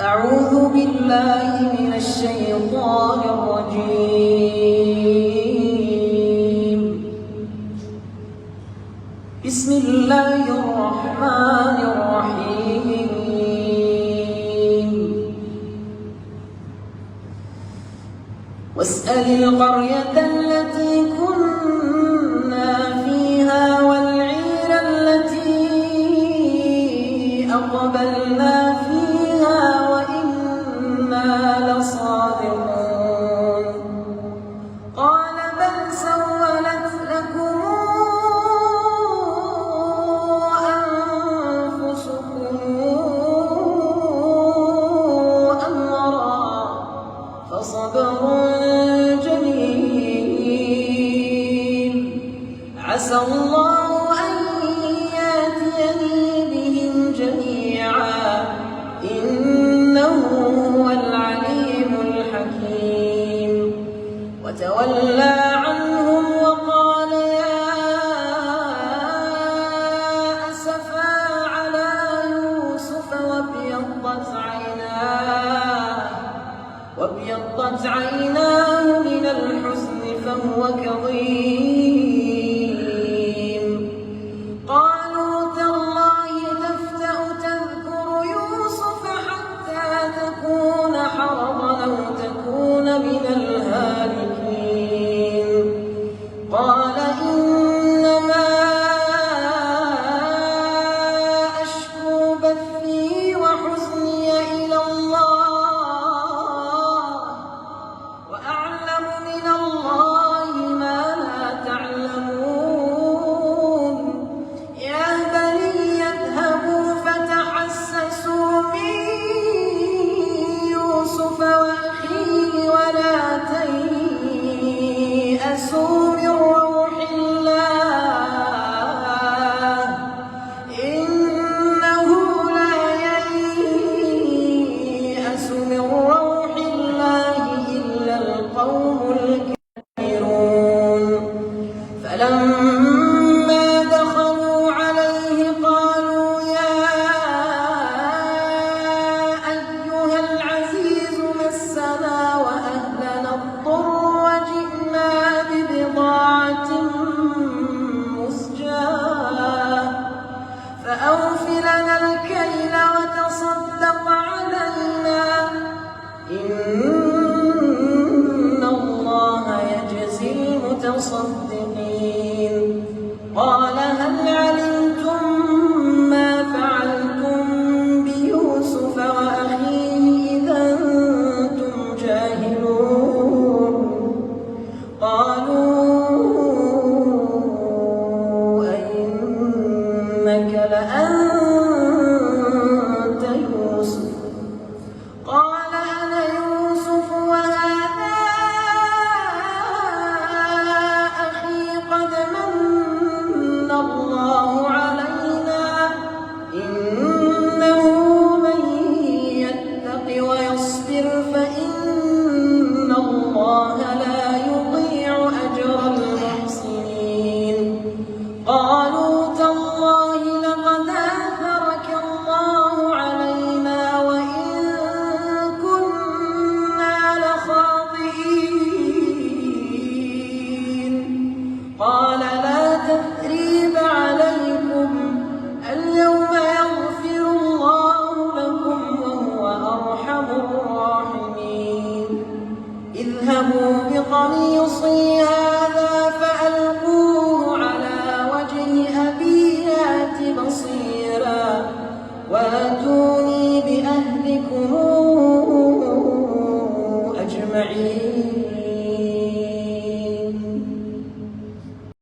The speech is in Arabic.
أعوذ بالله من الشيطان الرجيم. بسم الله الرحمن الرحيم. واسأل القرية التي كنا فيها والعير التي أقبلنا فيها وإنا لصادقون. قال بل سولت لكم أنفسكم أمرا فصبر جميل عسى الله أن يأتيني بهم جميعا إنه هو العليم الحكيم. وتولى عنهم وقال يا أسفا على يوسف وابيضت عيناه من الحزن فهو كظيم. قالوا تالله تفتأ تذكر يوسف حتى تكون حرضا أو تكون من الهالكين. قال إنما أشكو بثي وحزني إلى الله وأعلم من الله ما لا تعلمون. يا بني اذهبوا فتحسسوا من يوسف وأخيه ولا تيأسوا من روح الله إنه لا ييأس من روح الله إلا القوم الكافرون. فلما دخلوا عليه قالوا يا أيها العزيز مسنا وأهلنا الضر وجئنا ببضاعة مزجاة فأوف لنا الكيل وتصدق علينا إن الله يجزي المتصدقين. قال هل علمتم ما فعلتم بيوسف وأخيه إذا أنتم جاهلون؟ قالوا أئنك لأنت يوسف؟ قال أنا يوسف وهذا أخي قد من الله علينا إنه من يتق ويصبر فإن الله لا يضيع أجر المحسنين. قالوا تالله لقد آثرك الله علينا وإن كنا لخاطئين. قال لا تثريب عليكم اليوم يغفر الله لكم وهو أرحم الراحمين. اذهبوا بقميصي